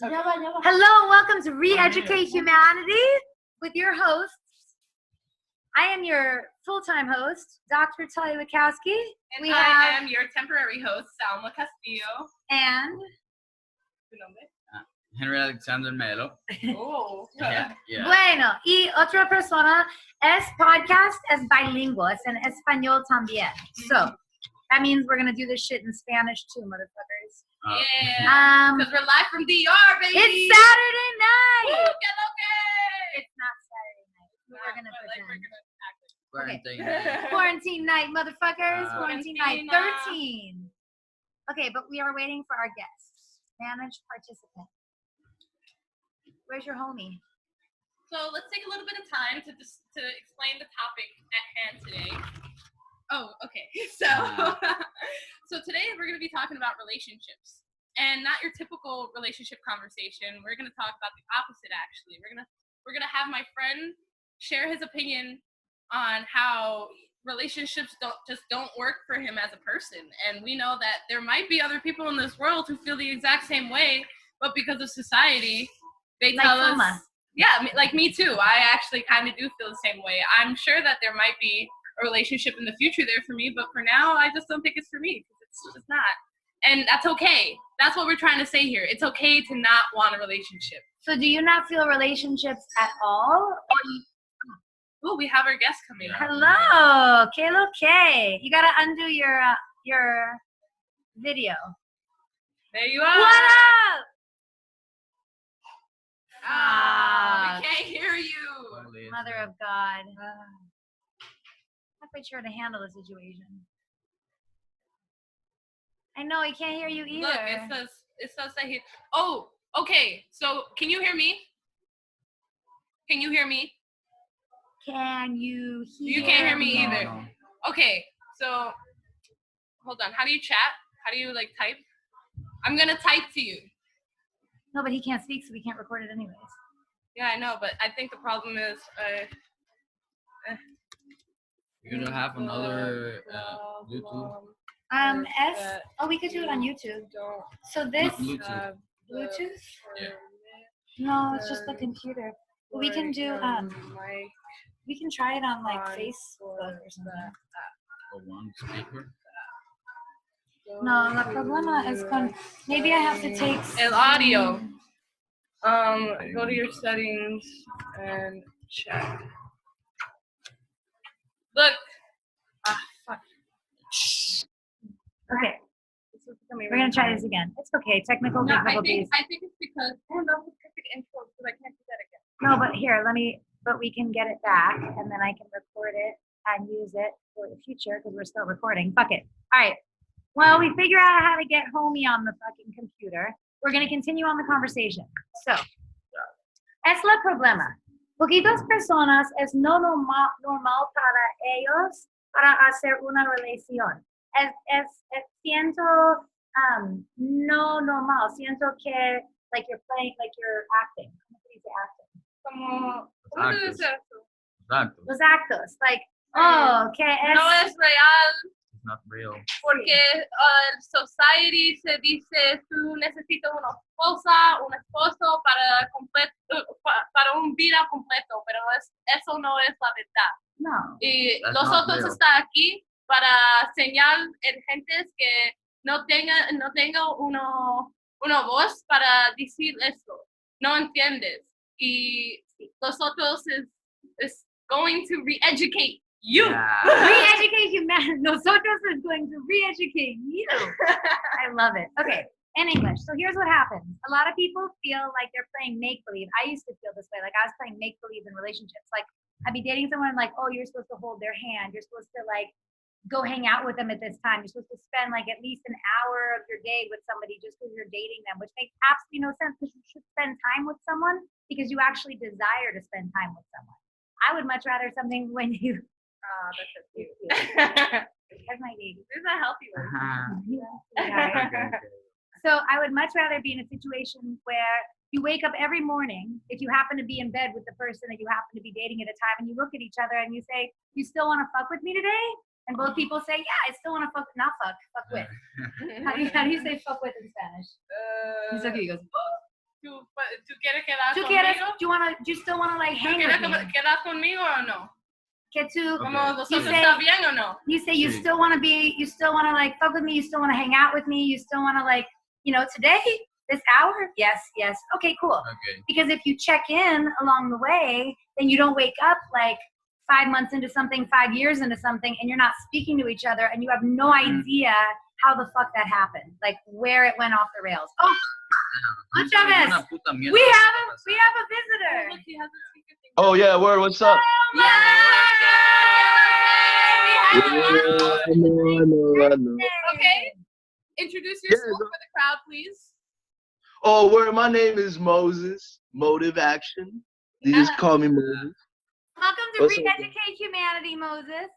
Okay. Hello and welcome to Re-Educate Humanity with your hosts. I am your full-time host, Dr. Talia Wachowski. And I am your temporary host, Salma Castillo. And Henry Alexander Melo. Oh. Yeah. Bueno, y otra persona es podcast es bilingüe, es en español también. So, that means we're going to do this shit in Spanish too, motherfuckers. Yeah. Because we're live from DR, baby. It's Saturday night. Woo, que lo que. It's not Saturday night. We're going to pretend. Quarantine. Quarantine night, motherfuckers. Quarantine night Quarantine. 13. Okay, but we are waiting for our guests. Managed participant. Where's your homie? So let's take a little bit of time to explain the topic at hand today. Oh, okay. So today we're going to be talking about relationships, and not your typical relationship conversation. We're going to talk about the opposite. Actually, we're gonna have my friend share his opinion on how relationships don't work for him as a person. And we know that there might be other people in this world who feel the exact same way, but because of society, they tell us, yeah, like me too. I actually kind of do feel the same way. I'm sure that there might be a relationship in the future there for me, but for now, I just don't think it's for me. It's just not. And that's okay. That's what we're trying to say here. It's okay to not want a relationship. So do you not feel relationships at all? Oh, we have our guest coming. Hello, que lo que? You gotta undo your video. There you are. What up? We can't hear you. Mother of God. Not quite sure how to handle the situation. I know, he can't hear you either. Look, it says that he. Oh, okay. So, can you hear me? Can you hear me? Can you hear You can't hear me me? either. No. Okay, so hold on. How do you chat? How do you type? I'm gonna type to you. No, but he can't speak, so we can't record it anyways. Yeah, I know, but I think the problem is. You don't have another Bluetooth? We could do it on YouTube. So this, Bluetooth. Bluetooth? Yeah. No, it's just the computer. But we can do, we can try it on Facebook or something. Or one speaker? No, la problema es con, maybe I have to take. El audio. Go to your settings and chat. Look. Fuck. Okay, we're gonna try this again. It's okay, technical No, I difficulties. think it's because I don't know the perfect intro because I can't do that again. No, but here, but we can get it back and then I can record it and use it for the future because we're still recording. Fuck it. All right. Well, we figure out how to get homie on the fucking computer. We're going to continue on the conversation. So, es la problema. Poquitas personas es no normal para ellos para hacer una relación. Siento no normal. Siento que, like you're playing, like you're acting. ¿Cómo se dice acting? ¿Cómo debe ser eso? Exacto. Los actos, like, oh, que es... No es real It's not real. porque society se dice tú necesitas una esposa, un esposo para un vida completo, pero eso no es la verdad. No. Y That's los not otros real. están aquí para señalar gentes que no tenga una voz para decir eso. No entiendes. Y los otros is going to re-educate you. Yeah. Re-educate humanity. Nosotros is going to re-educate you. I love it. Okay, in English. So here's what happens. A lot of people feel like they're playing make-believe. I used to feel this way. Like I was playing make-believe in relationships. Like I'd be dating someone like, oh, you're supposed to hold their hand. You're supposed to go hang out with them at this time. You're supposed to spend at least an hour of your day with somebody just because you're dating them, which makes absolutely no sense because you should spend time with someone because you actually desire to spend time with someone. I would much rather something when you... Oh, that's so cute. That's my baby. This is a healthy one. Yeah. So I would much rather be in a situation where you wake up every morning, if you happen to be in bed with the person that you happen to be dating at a time, and you look at each other and you say, you still want to fuck with me today? And both people say, yeah, I still want to fuck with. How do you say fuck with in Spanish? He's okay, he goes, ¿Tú quieres quedar ¿Tú quieres? conmigo? Do you still want to like ¿Tú hang quieres with me? quedar conmigo o no? Que tú, Como Okay. nosotros say- está bien o no? you say you Sí. still want to be, you still want to like fuck with me, you still want to hang out with me, you still want to like, today, this hour? Yes. Okay, cool. Okay. Because if you check in along the way, then you don't wake up like 5 months into something, 5 years into something, and you're not speaking to each other, and you have no idea how the fuck that happened, like where it went off the rails. Oh, otra vez. Una puta mierda. We have a visitor. Look, he has a speaker thing. Oh yeah, word. What's up? Yeah! I know. Okay, introduce Yeah, yourself for the crowd, please. Oh, word. My name is Moses. Motive Action. You just call me Moses. Welcome to What's up, Re-Educate Humanity, Moses.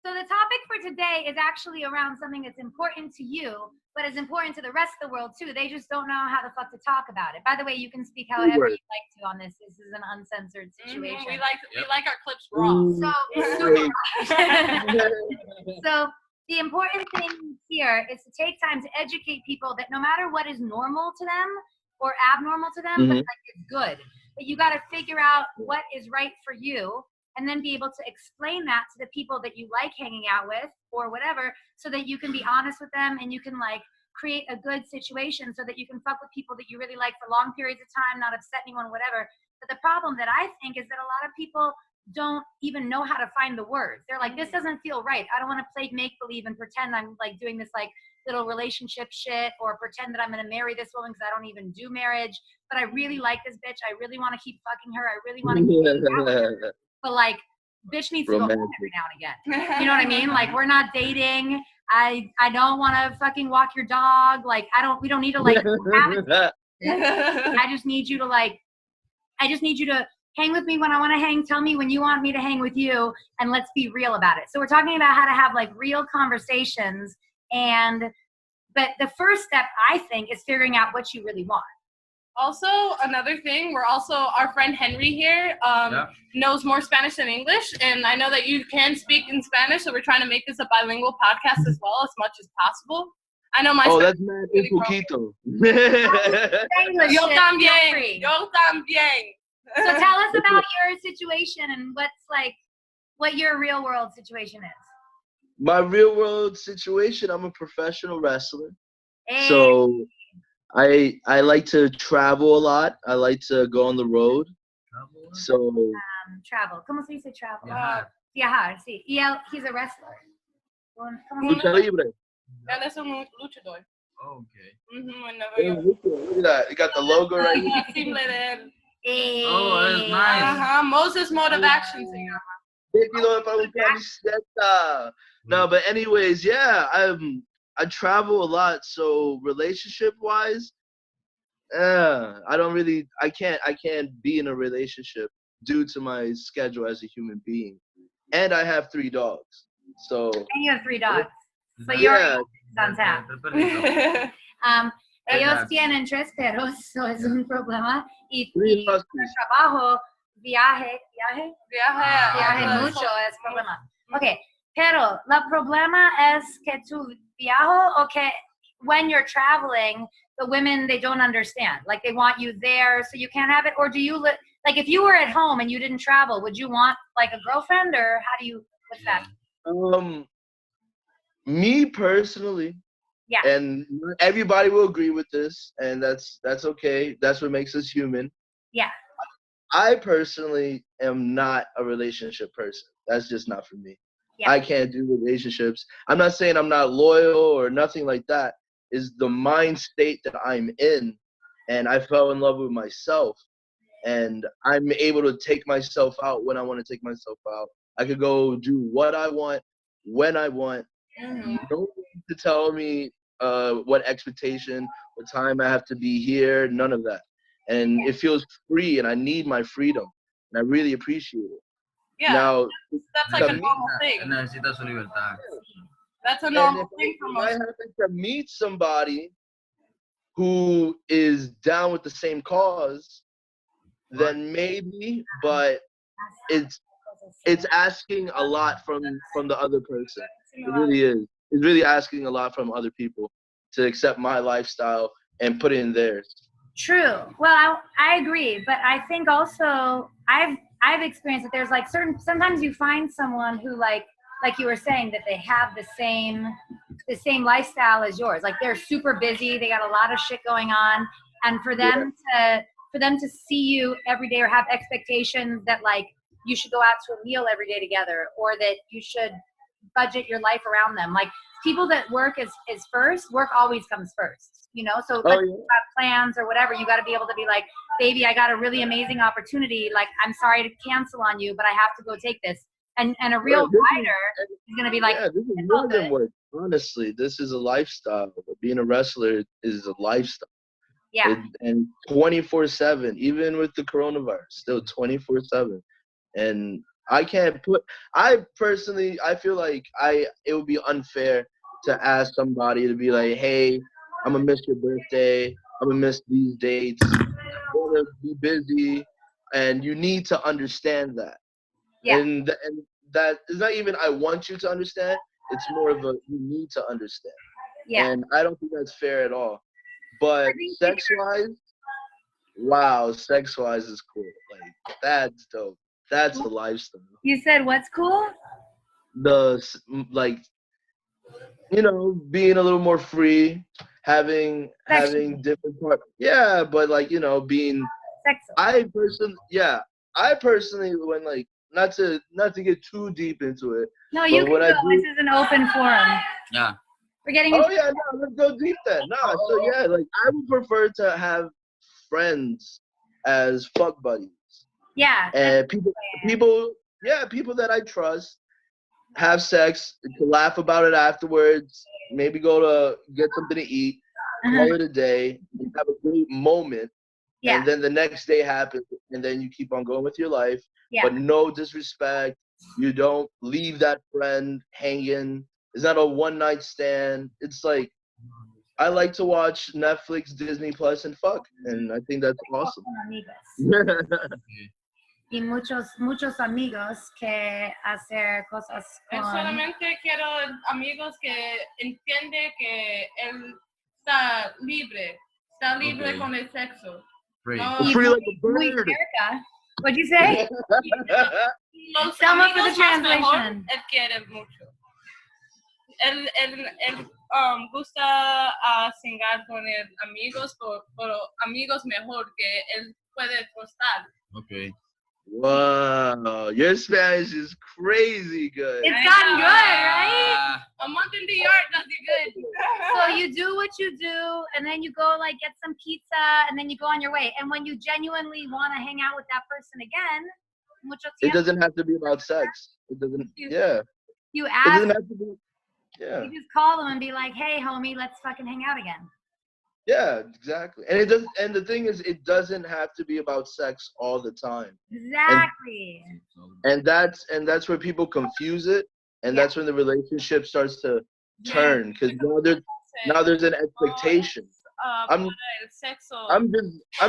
So the topic for today is actually around something that's important to you, but is important to the rest of the world too. They just don't know how the fuck to talk about it. By the way, you can speak however Word. you'd like to on this. This is an uncensored situation. We like Yep. our clips raw. So the important thing here is to take time to educate people that no matter what is normal to them or abnormal to them, but Mhm. like it's good. But you got to figure out what is right for you and then be able to explain that to the people that you like hanging out with or whatever, so that you can be honest with them and you can like create a good situation so that you can fuck with people that you really like for long periods of time, not upset anyone, whatever. But the problem that I think is that a lot of people don't even know how to find the words. They're like, this doesn't feel right. I don't want to play make-believe and pretend I'm like doing this like little relationship shit or pretend that I'm going to marry this woman because I don't even do marriage. But I really like this bitch. I really want to keep fucking her. I really want to keep hanging out with her. But like, bitch needs to go home every now and again. You know what I mean? Like, we're not dating. I don't want to fucking walk your dog. Like, we don't need to like have it. I just need you to hang with me when I want to hang. Tell me when you want me to hang with you, and let's be real about it. So we're talking about how to have like real conversations, but the first step I think is figuring out what you really want. Also, another thing, our friend Henry here knows more Spanish than English, and I know that you can speak in Spanish, so we're trying to make this a bilingual podcast as well, as much as possible. I know my Oh, Spanish that's mad really poquito. English Yo shit, feel free. también, yo también. So tell us about your situation and what your real world situation is. My real world situation, I'm a professional wrestler. Hey. So I like to travel a lot. I like to go on the road. So Travel. ¿Cómo se dice travel? Viajar. Viajar, sí. Y he's a wrestler. lucha libre. Él es un luchador. Okay. En Nueva Hey, York. look at that. You got the logo right here. Simple de él. Hey. Oh, that's nice. Ajá, Moses Motive Action se llama. $50 para un camiseta. No, but anyways, yeah, I travel a lot, so relationship wise, I can't be in a relationship due to my schedule as a human being. And I have 3 dogs. So And you have 3 dogs. So yeah, you're on tap. Ellos tienen 3 perros, so es un problema. Y 3 huskies. trabajo, viaje Viaje mucho es problema. Okay, pero el problema es que tu viajo o que when you're traveling, the women, they don't understand. Like, they want you there, so you can't have it? Or do you, like, if you were at home and you didn't travel, would you want, like, a girlfriend? Or how do you, what's that? Me personally, Yeah. and everybody will agree with this, and that's okay. That's what makes us human. Yeah. I personally am not a relationship person. That's just not for me. Yeah. I can't do relationships. I'm not saying I'm not loyal or nothing like that. It's the mind state that I'm in, and I fell in love with myself, and I'm able to take myself out when I want to take myself out. I could go do what I want, when I want. Mm-hmm. No one to tell me what expectation, what time I have to be here, none of that. And it feels free, and I need my freedom, and I really appreciate it. Yeah, Now, that's like a normal thing. Necesita su libertad. That's a and normal thing for if I most. happen to meet somebody who is down with the same cause, then maybe, but it's asking a lot from the other person. It really is. It's really asking a lot from other people to accept my lifestyle and put it in theirs. True. Well, I agree, but I think also I've experienced that there's like sometimes you find someone who like you were saying that they have the same lifestyle as yours. Like they're super busy, they got a lot of shit going on, and for them to see you every day or have expectations that like you should go out to a meal every day together or that you should budget your life around them. Like people that work is first, work always comes first, you know? So let's have plans or whatever. You got to be able to be like, baby, I got a really amazing opportunity. Like, I'm sorry to cancel on you, but I have to go take this. And a real rider is going to be like, yeah, this is more than work. Honestly, this is a lifestyle. Being a wrestler is a lifestyle. Yeah. And 24/7, even with the coronavirus, still 24/7. And I personally, I feel like it would be unfair to ask somebody to be like, hey, I'm gonna miss your birthday, I'm gonna miss these dates, I'm gonna be busy, and you need to understand that. Yeah. And that is not even I want you to understand, it's more of a you need to understand. Yeah. And I don't think that's fair at all. But sex-wise, wow, sex-wise is cool. Like, that's dope. That's a lifestyle. You said what's cool? Like, you know, being a little more free, having different part. Yeah, but like, you know, being. Sexual. I personally when like not to get too deep into it. No, you can go. This is an open forum. Yeah. We're getting. Oh yeah, no, let's go deep then. No, so yeah, like I would prefer to have friends as fuck buddies. Yeah. And people that I trust, have sex, to laugh about it afterwards, maybe go to get something to eat, call it a day, have a great moment, and then the next day happens, and then you keep on going with your life. But no disrespect. You don't leave that friend hanging. It's not a one-night stand. It's like I like to watch Netflix, Disney Plus, and fuck, and I think that's awesome. Y muchos amigos que hacer cosas con... Solamente quiero amigos que entiende que él está libre con el sexo. Free. No, Free like a Muy bird. cerca. What'd you say? Los Sum up for the amigos más mejor, translation. él quiere mucho. Él gusta singar con amigos, pero amigos mejor que él puede trustar. Okay. Wow, your Spanish is crazy good. It's gotten good, right? A month in New York does you good. So you do what you do, and then you go like get some pizza, and then you go on your way. And when you genuinely want to hang out with that person again, mucho It tiempo, doesn't have to be about sex. It doesn't. Yeah. you It ask, doesn't have to be. Yeah. you just call them and be like, "Hey, homie, let's fucking hang out again." Yeah, exactly. And it does. And the thing is, it doesn't have to be about sex all the time. Exactly. And that's where people confuse it, and that's when the relationship starts to turn, because now there's an expectation. I'm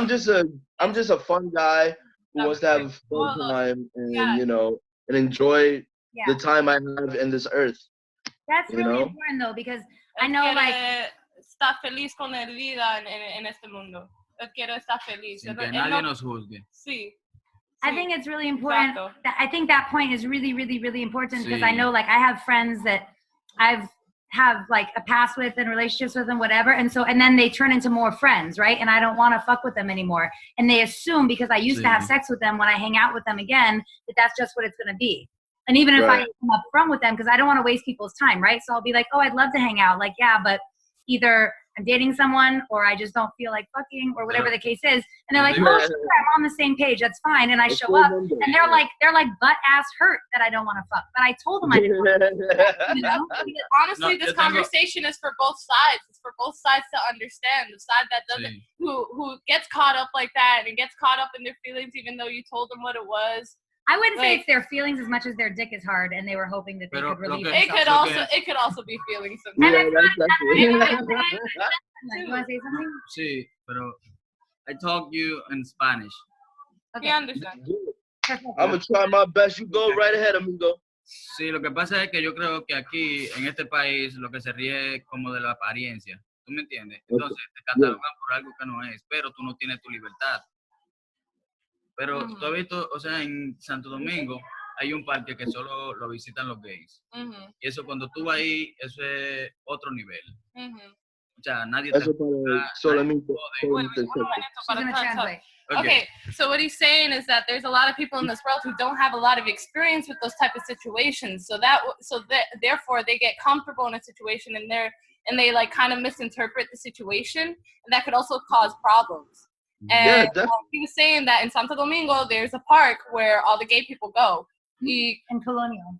just a fun guy who wants to have a fun time and you know and enjoy the time I have in this earth. That's really important though, because I know like está feliz con la vida en este mundo. Él quiere estar feliz. Sin que nadie nos juzgue. Sí. I think it's really important. Exacto. I think that point is really, really, really important because I know like I have friends that I've have like a past with and relationships with and whatever. And then they turn into more friends, right? And I don't want to fuck with them anymore. And they assume because I used to have sex with them when I hang out with them again, that that's just what it's going to be. And even if I come up front with them, because I don't want to waste people's time, right? So I'll be like, oh, I'd love to hang out. Like, yeah, but either I'm dating someone or I just don't feel like fucking or whatever the case is. And they're like, oh, sure, I'm on the same page. That's fine. And I show up and they're like butt ass hurt that I don't want to fuck. But I told them I didn't want to, you know? Honestly, this conversation is for both sides. It's for both sides to understand. The side that doesn't, who gets caught up like that and gets caught up in their feelings even though you told them what it was. I wouldn't say it's their feelings as much as their dick is hard and they were hoping that they could relieve themselves. It could also be feelings sometimes. You want to say something? Sí, pero I talk you in Spanish. Okay. I understand. I'm gonna try my best. You go right ahead, amigo. Sí, lo que pasa es que yo creo que aquí, en este país, lo que se ríe es como de la apariencia. ¿tú me entiendes? Entonces te catalogan por algo que no es, pero tú no tienes tu libertad. Pero tú has visto, o sea, en Santo Domingo hay un parque que solo lo visitan los gays. Y eso cuando tú vas ahí, eso es otro nivel. O sea, nadie te Eso para solamente She's gonna translate. Okay, so what he's saying is that there's a lot of people in this world who don't have a lot of experience with those type of situations. Therefore they get comfortable in a situation and they like kind of misinterpret the situation, and that could also cause problems. And he was saying that in Santo Domingo there's a park where all the gay people go. In Colonial.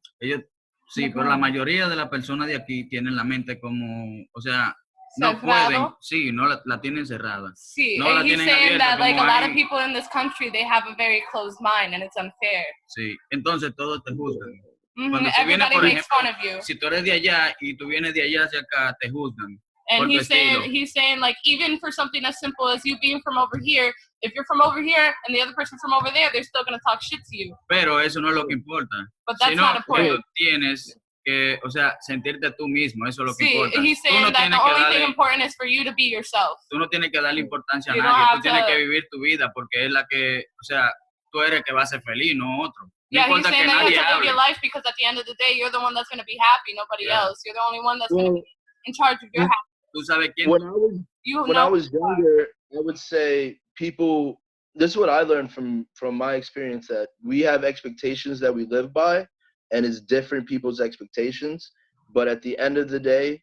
Sí, pero la mayoría de las personas de aquí tienen la mente como, o sea, no pueden, sí, no la tienen cerrada. Sí, no la he's tienen saying abierta, that like a lot hay... of people in this country, they have a very closed mind and it's unfair. Sí, entonces todos te juzgan. Cuando tú Everybody vienes, por makes ejemplo, fun of you. Si tú eres de allá y tú vienes de allá hacia acá, te juzgan. And he's saying like even for something as simple as you being from over here, if you're from over here and the other person's from over there, they're still going to talk shit to you. Pero eso no es lo que importa. But that's not important. Tú tienes que, o sea, sentirte tú mismo, eso es lo que importa. He's saying that the only thing important is for you to be yourself. Tú no tienes que darle importancia a nadie, tú tienes que vivir tu vida porque es la que, o sea, tú eres que va a ser feliz, no otro. No he's saying that you have to live your life because at the end of the day, you're the one that's going to be happy, nobody else. You're the only one that's going to be in charge of your happiness. Tú sabes quién. When I was younger, I would say people. This is what I learned from my experience, that we have expectations that we live by, and it's different people's expectations. But at the end of the day,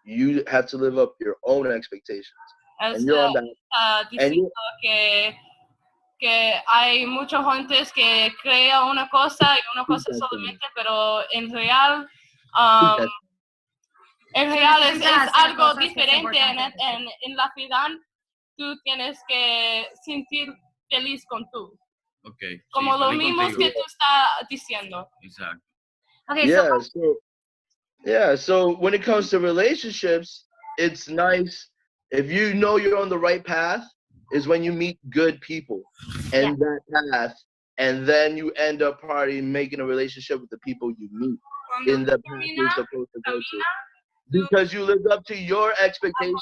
you have to live up your own expectations. And you're on that. Que hay muchos gentes que crea una cosa y una cosa solamente, pero en real es algo diferente. En la vida tú tienes que sentir feliz con tú. Okay. Como lo mismo que tú estás diciendo. Exacto. Okay, so when it comes to relationships, it's nice if you know you're on the right path is when you meet good people and that path, and then you end up making a relationship with the people you meet in the path you're supposed to go to. Because you lived up to your expectations.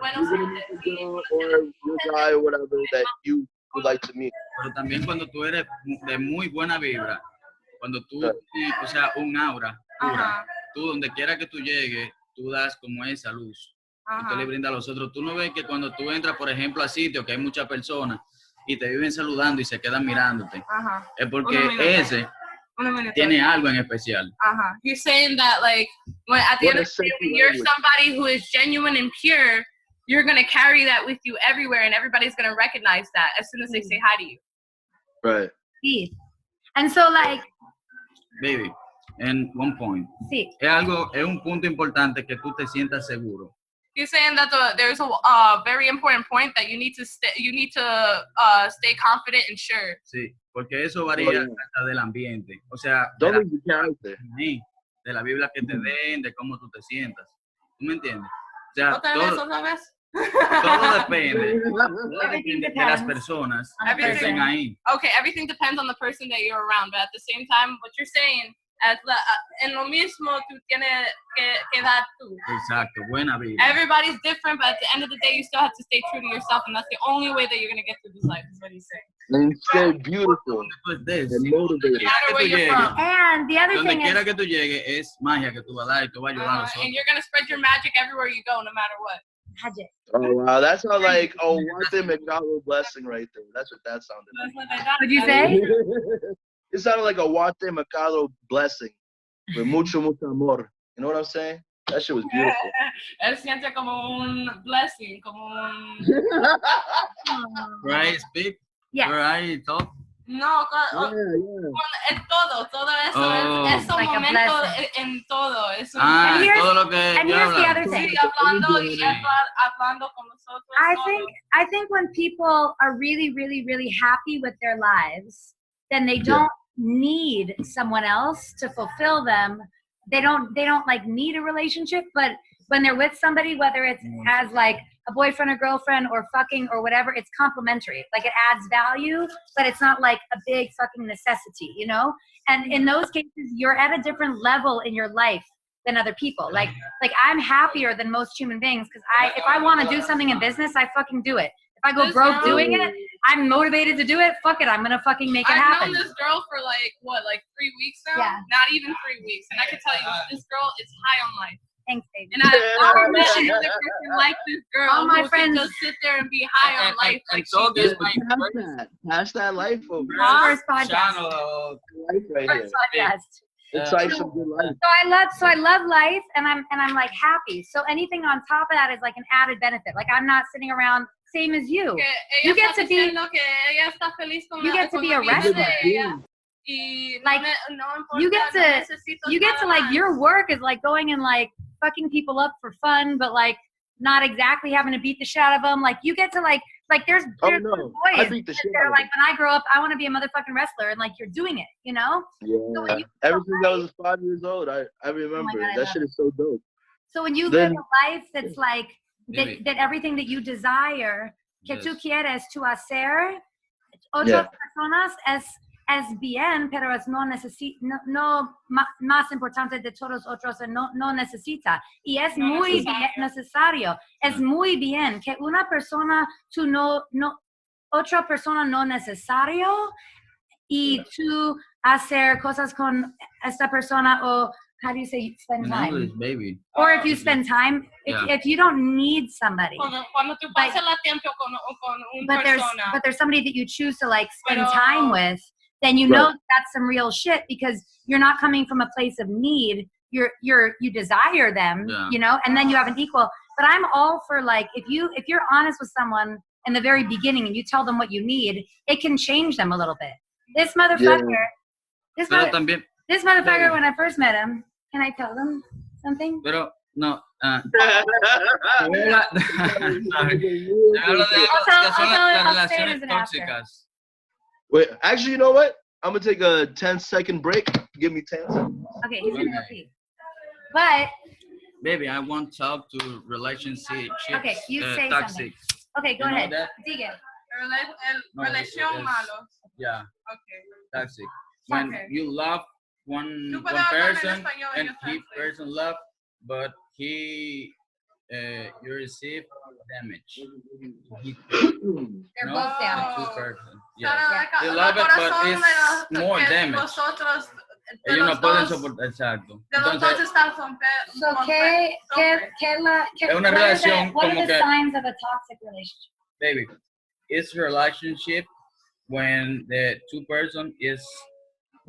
You're gonna meet the girl or your guy or whatever that you would like to meet. Pero también cuando tú eres de muy buena vibra, cuando tú, o sea, un aura pura, tú donde quiera que tú llegues, tú das como esa luz. Tú le brindas a los otros. Tú no ves que cuando tú entras, por ejemplo, a sitios que hay muchas personas y te viven saludando y se quedan mirándote, es porque ese tiene algo en especial. He's saying that like at the end of the day, when you're somebody who is genuine and pure, you're going to carry that with you everywhere, and everybody's going to recognize that as soon as they say hi to you. Right. Sí. And so like baby, and one point. Sí. Es un punto importante que tú te sientas seguro. He's saying that there's a very important point that you need to stay confident and sure. Sí, porque eso varía hasta del ambiente. O sea, de la Biblia que te den, de cómo tú te sientas. ¿Tú me entiendes? O sea, todo depende de las personas que estén ahí. Okay, everything depends on the person that you're around, but at the same time, what you're saying, en lo mismo tú tienes que dar tú. Exacto, buena vida. Everybody's different, but at the end of the day, you still have to stay true to yourself, and that's the only way that you're going to get through this life, is what he's saying. And stay beautiful and motivated. No matter where you're from. And the other thing donde quiera que tú llegues, es magia que tú vas a dar y tú vas a ayudar a los otros. And you're going to spread your magic everywhere you go, no matter what. Magic. Oh, wow. That's not like a one-day McDonald's blessing right there. That's what that sounded like. What'd you say? It sounded like a Guate Mercado blessing with mucho amor. You know what I'm saying? That shit was beautiful. Él siente como un blessing, como un... Right, speak? Yeah. Right, talk? No, Yeah. todo eso, es un like momento en todo. Es un todo lo que and here's the other thing. hablando con nosotros. I think when people are really, really, really happy with their lives, then they don't need someone else to fulfill them. They don't like need a relationship, but when they're with somebody, whether it's as like a boyfriend or girlfriend or fucking or whatever, it's complementary. Like it adds value, but it's not like a big fucking necessity, you know? And in those cases, you're at a different level in your life than other people. Like I'm happier than most human beings because if I want to do something in business, I fucking do it. If I go broke doing it, I'm motivated to do it. Fuck it, I'm gonna fucking make it happen. I've known this girl for like 3 weeks now? Yeah. Not even 3 weeks. And I can tell you, this girl is high on life. Thanks, baby. And I've never met another person like this girl All my who friends can just sit there and be high on life like she this does. Pass that life over. First podcast. channel. Life right here. First podcast. It's like some good life. So I love life, and I'm like happy. So anything on top of that is like an added benefit. Like I'm not sitting around same as you. You get to be a wrestler. Like you get to like your work is like going and like fucking people up for fun, but like not exactly having to beat the shit out of them. Like you get to like there's I boys beat the shit that out are of like, when I grow up, I want to be a motherfucking wrestler, and like you're doing it, you know? Yeah. So Ever since I was 5 years old, I remember. God, I that love shit is so dope. So when you live a life that's like that everything that you desire, que tú quieres tu hacer, otras personas es bien, pero es no más importante de todos otros, no necesita. Y es muy bien necesario. Es muy bien que una persona, otra persona no necesario, y tú hacer cosas con esta persona, o how do you say spend In time? English, baby. Or if you spend time, if you don't need somebody. Cuando tú pasas la tiempo con una persona. But there's somebody that you choose to like spend time with, then you know that's some real shit, because you're not coming from a place of need. You desire them, you know, and then you have an equal. But I'm all for like if you're honest with someone in the very beginning and you tell them what you need, it can change them a little bit. This motherfucker, this motherfucker, when I first met him, can I tell them something? Pero no. I'll say it as an after. Wait, actually, you know what? I'm gonna take a 10-second break. Give me 10 seconds. Okay, he's gonna go pee. But baby, I want to talk to relationships. Okay, you say toxic. something. Okay, go ahead. Dig it. Relación malos. Yeah. Okay. Toxic. When you love one person and he person love, but you receive damage. They're both damaged. Yeah. You love it, but it's more damage. Ellos no pueden soportar, exacto. Entonces, es una relación what como are the que, signs of a toxic relationship? baby, it's a relationship when the two person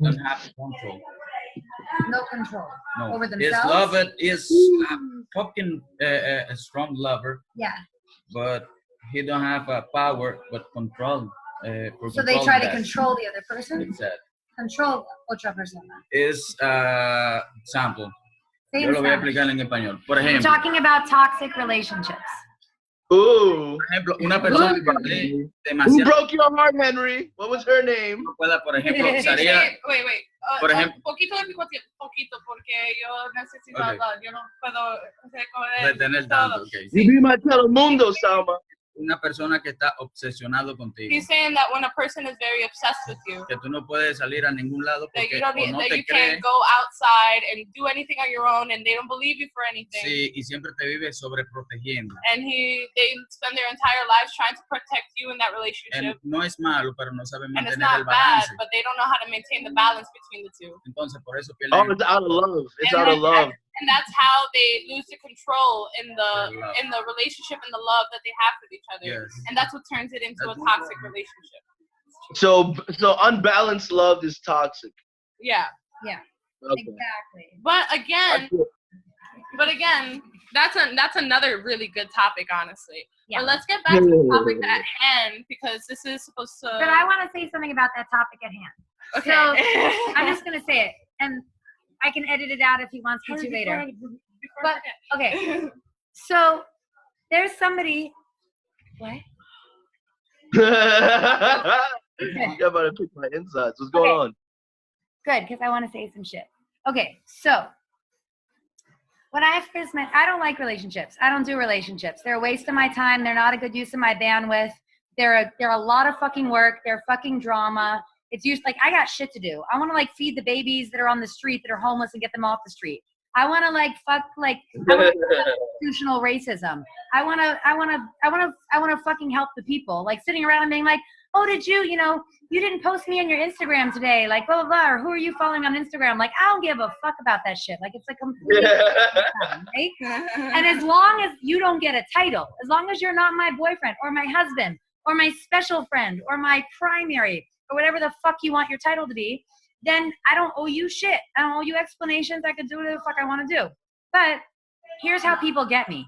don't have control. No control over It's themselves. lover is fucking a strong lover. Yeah. But he don't have a power, but control. So they try to control the other person. Exactly. Control otra persona. Es example. Say Yo lo voy a in explicar en español. Por We're ejemplo. talking about toxic relationships. Ooh. Por ejemplo, una persona que demasiado. Who broke your heart, Henry? What was her name? No pueda, por ejemplo, sería. Wait. Por ejemplo. Poquito, porque yo necesito hablar. Yo no puedo retener tanto. Okay. You be my telemundo, Salma. Una persona que está obsesionado contigo. He's saying that when a person is very obsessed with you, que tú no puedes salir a ningún lado porque that o no te you cree. can't go outside and do anything on your own, and they don't believe you for anything. Sí, y siempre te vive sobreprotegiendo. And they spend their entire lives trying to protect you in that relationship. No es malo, pero no saben And it's mantener el not bad, balance. but they don't know how to maintain the balance between the two. Entonces, por eso pierden. Oh, it's out of love. It's out of love. And that's how they lose the control in the relationship and the love that they have with each other. Yes. And that's what turns it into a toxic relationship. So unbalanced love is toxic. Yeah. Yeah. Okay. Exactly. But again, that's another really good topic, honestly. Yeah. But let's get back to the topic at hand, because this is supposed to. But I want to say something about that topic at hand. Okay. So I'm just gonna say it, and I can edit it out if he wants me to later. But okay, so there's somebody. What? You about to pick my insides. What's going on? Good, because I want to say some shit. Okay, so when I first met, I don't like relationships. I don't do relationships. They're a waste of my time. They're not a good use of my bandwidth. They're a lot of fucking work. They're fucking drama. It's used like I got shit to do. I want to like feed the babies that are on the street that are homeless and get them off the street. I want to like fuck like I want institutional racism. I want to fucking help the people. Like sitting around and being like, oh, did you, you didn't post me on your Instagram today, like blah blah blah, or who are you following on Instagram? Like I don't give a fuck about that shit. Like it's a complete right? And as long as you don't get a title, as long as you're not my boyfriend or my husband or my special friend or my primary or whatever the fuck you want your title to be, then I don't owe you shit. I don't owe you explanations. I can do whatever the fuck I want to do. But here's how people get me.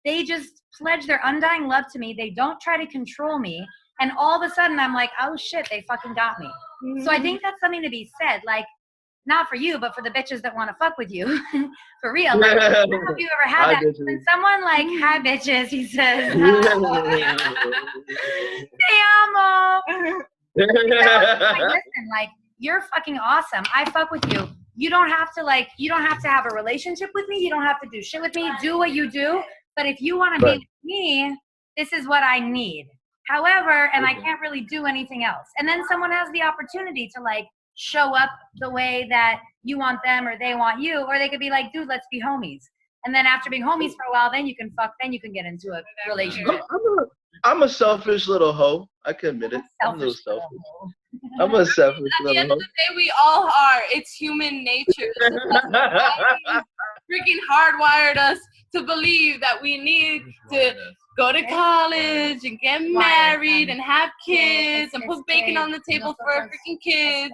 They just pledge their undying love to me. They don't try to control me. And all of a sudden I'm like, oh shit, they fucking got me. Mm-hmm. So I think that's something to be said. Like, not for you, but for the bitches that want to fuck with you. For real. Like, I don't know if you ever had that. When someone like, hi bitches, he says, te amo. Like, listen, like, you're fucking awesome. I fuck with you. You don't have to have a relationship with me. You don't have to do shit with me. Do what you do. But if you want to be with me, this is what I need. However, and I can't really do anything else. And then someone has the opportunity to like show up the way that you want them or they want you, or they could be like, dude, let's be homies. And then after being homies for a while, then you can fuck, then you can get into a relationship. I'm a selfish little hoe. I can admit it. I'm a little selfish. I'm a selfish little hoe. At the end of the day, we all are. It's human nature. Freaking hardwired us to believe that we need to go to college and get married and have kids and put bacon on the table for our freaking kids.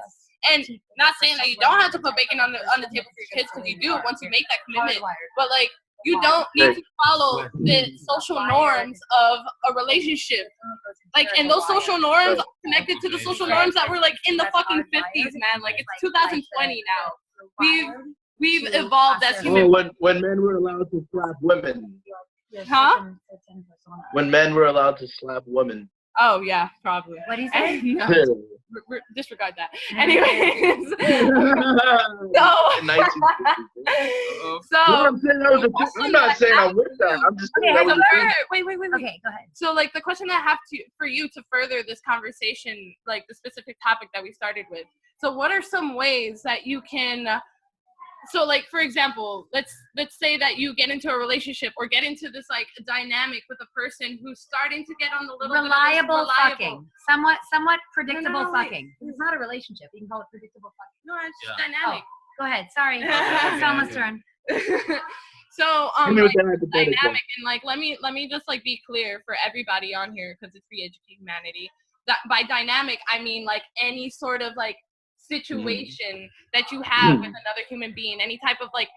And not saying that you don't have to put bacon on the table for your kids, because you do once you make that commitment. But like, you don't need to follow the social norms of a relationship. Like, and those social norms are connected to the social norms that were like in the fucking 50s, man. Like, it's 2020 now. We've evolved as humans. When men were allowed to slap women. Huh? When men were allowed to slap women. Oh yeah, probably. What do you say? No. Disregard that. Anyways, I'm not saying I'm with that. I'm just saying that was wait. Okay, go ahead. So like the question I have for you to further this conversation, like the specific topic that we started with. So what are some ways that you can so like, for example, let's say that you get into a relationship or get into this like dynamic with a person who's starting to get on the little reliable fucking, somewhat predictable fucking. It's not a relationship. You can call it predictable fucking. No, it's just dynamic. Oh, go ahead. Sorry, it's Selma's turn. So like, dynamic, and like let me just like be clear for everybody on here, because it's Re-Educate Humanity. That by dynamic I mean like any sort of like situation that you have with another human being, any type of like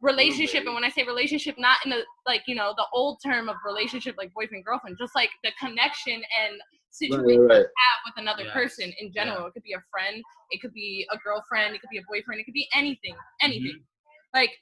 relationship. And when I say relationship, not in the like, you know, the old term of relationship like boyfriend girlfriend, just like the connection and situation you have with another person in general. It could be a friend, it could be a girlfriend, it could be a boyfriend, it could be anything. Like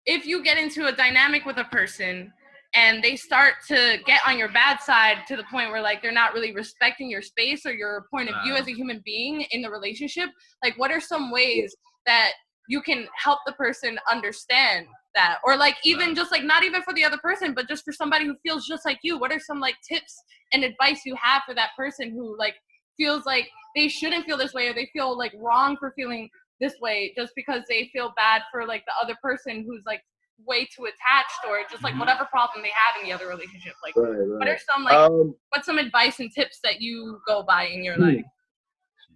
if you get into a dynamic with a person and they start to get on your bad side to the point where like they're not really respecting your space or your point of view as a human being in the relationship, like what are some ways that you can help the person understand that? Or like even just like not even for the other person, but just for somebody who feels just like you, what are some like tips and advice you have for that person who like feels like they shouldn't feel this way, or they feel like wrong for feeling this way just because they feel bad for like the other person who's like way too attached, or just like whatever problem they have in the other relationship? Like what are some like what's some advice and tips that you go by in your life?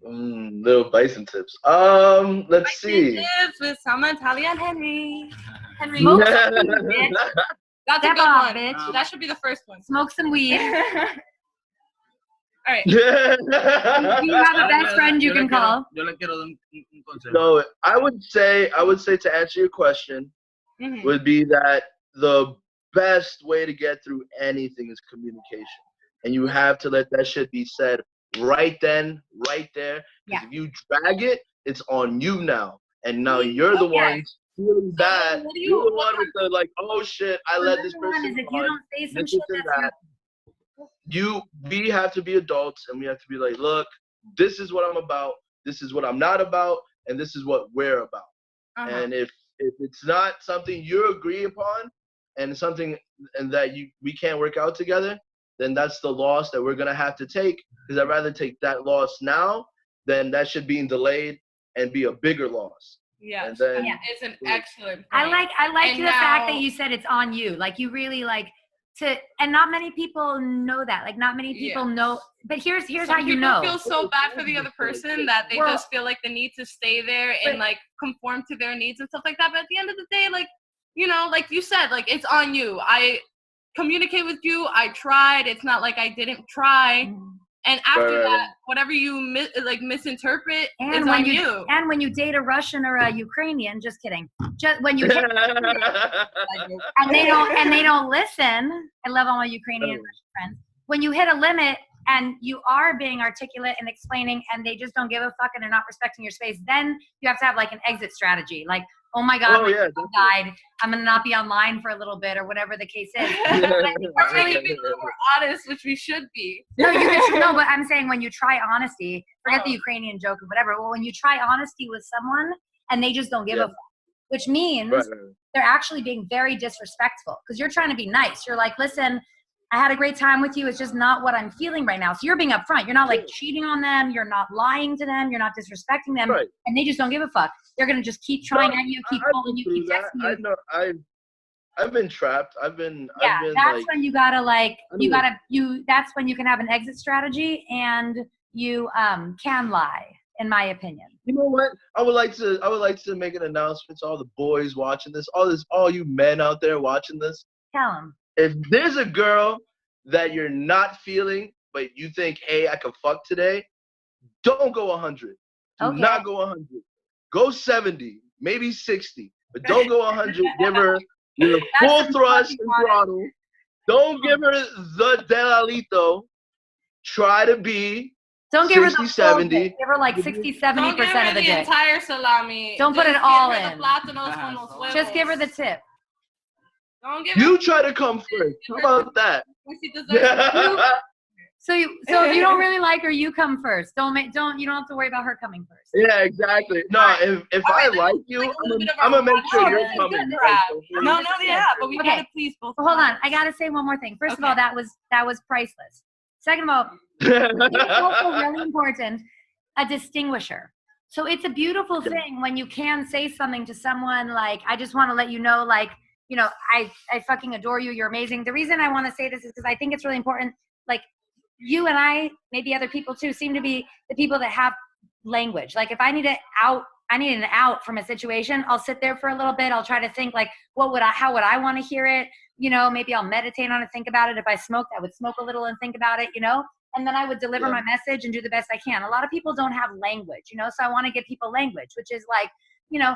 Little advice and tips. Let's see. Tips with Selma, Talia, and Henry. That's a good one. Bitch. That should be the first one. Smoke some weed. All right. Do you have a best friend you can call? So I would say to answer your question would be that the best way to get through anything is communication. And you have to let that shit be said right then, right there. Because if you drag it, it's on you now. And now you're the one feeling bad. You're the one with the like, oh shit, I let this person if you don't say some shit, that's we have to be adults, and we have to be like, look, this is what I'm about, this is what I'm not about, and this is what we're about. And if it's not something you agree upon and something and that we can't work out together, then that's the loss that we're gonna have to take. Because I'd rather take that loss now than that shit being delayed and be a bigger loss. Yes. And then Yeah. It's an excellent point. I like And the fact now- that you said it's on you. Like you really like to, and not many people know that. Like not many people know. But here's Some how you people know. feel so bad for the other person that they Well, just feel like the need to stay there and like conform to their needs and stuff like that. But at the end of the day, like, you know, like you said, like it's on you. I communicate with you. I tried. It's not like I didn't try. And after that, whatever you misinterpret is on you. And when you date a Russian or a Ukrainian, just kidding. Just when you hit, and they don't listen. I love all my Ukrainian and Russian friends. When you hit a limit and you are being articulate and explaining, and they just don't give a fuck and they're not respecting your space, then you have to have like an exit strategy. Like, oh my God, my phone died. I'm gonna not be online for a little bit, or whatever the case is. We're trying to be a little more honest, which we should be. No, but I'm saying when you try honesty, forget the Ukrainian joke or whatever. Well, when you try honesty with someone and they just don't give a fuck, which means they're actually being very disrespectful because you're trying to be nice. You're like, listen, I had a great time with you. It's just not what I'm feeling right now. So you're being upfront. You're not like cheating on them. You're not lying to them. You're not disrespecting them. And they just don't give a fuck. They're going to just keep trying at you, keep calling you, keep texting you. I know. I've been trapped. I've been that's like, when you gotta that's when you can have an exit strategy and you can lie, in my opinion. You know what? I would like to make an announcement to all the boys watching this, all you men out there watching this. Tell them. If there's a girl that you're not feeling, but you think, hey, I can fuck today, don't go 100. Do not go 100. Go 70, maybe 60, but don't go 100. Give her your full thrust and throttle. Don't give her the Delito. Try to be Don't give 60, her the 70. Give her like 60, 70% Don't give her of the the dick. entire salami. Don't put it Just all give her in. the plátanos con los huevos. Just give her the tip. Don't give You her try to come first. How about that? she deserves. So if you don't really like her, you come first. You don't have to worry about her coming first. Yeah, exactly. No, if I like you, I'm gonna make sure you're coming. No, but we gotta please both. Well, hold on, I gotta say one more thing. First of all, that was priceless. Second of all, it's also really important, a distinguisher. So it's a beautiful thing when you can say something to someone like, I just want to let you know, like, you know, I fucking adore you. You're amazing. The reason I want to say this is because I think it's really important. Like, you and I, maybe other people too, seem to be the people that have language. Like, if I need an out from a situation, I'll sit there for a little bit. I'll try to think like, how would I want to hear it? You know, maybe I'll meditate on it, think about it. If I smoked, I would smoke a little and think about it, you know, and then I would deliver my message and do the best I can. A lot of people don't have language, you know, so I want to give people language, which is like, you know,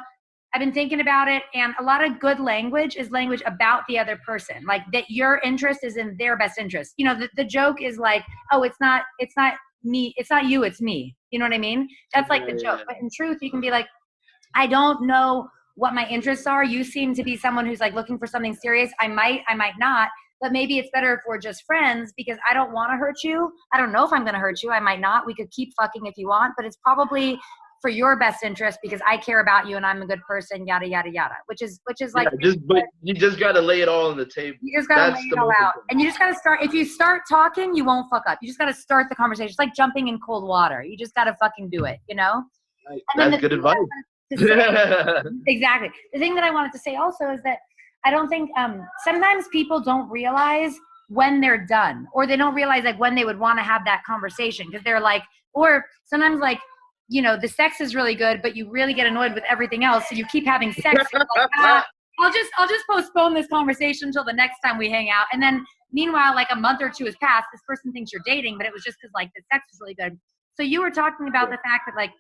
I've been thinking about it, and a lot of good language is language about the other person, like that your interest is in their best interest. You know, the joke is like, oh, it's not me, it's not you, it's me. You know what I mean? That's like the joke. But in truth, you can be like, I don't know what my interests are. You seem to be someone who's like looking for something serious. I might not, but maybe it's better if we're just friends because I don't want to hurt you. I don't know if I'm going to hurt you. I might not. We could keep fucking if you want, but it's probably for your best interest because I care about you and I'm a good person, yada, yada, yada, which is like, but you just got to lay it all on the table. You just got to lay it all out. And you just got to start, if you start talking, you won't fuck up. You just got to start the conversation. It's like jumping in cold water. You just got to fucking do it, you know? That's good advice. Exactly. The thing that I wanted to say also is that I don't think, sometimes people don't realize when they're done, or they don't realize like when they would want to have that conversation because they're like, or sometimes like, you know, the sex is really good, but you really get annoyed with everything else. So you keep having sex. You're like, I'll just postpone this conversation until the next time we hang out. And then meanwhile, like a month or two has passed. This person thinks you're dating, but it was just because like the sex is really good. So you were talking about the fact that like,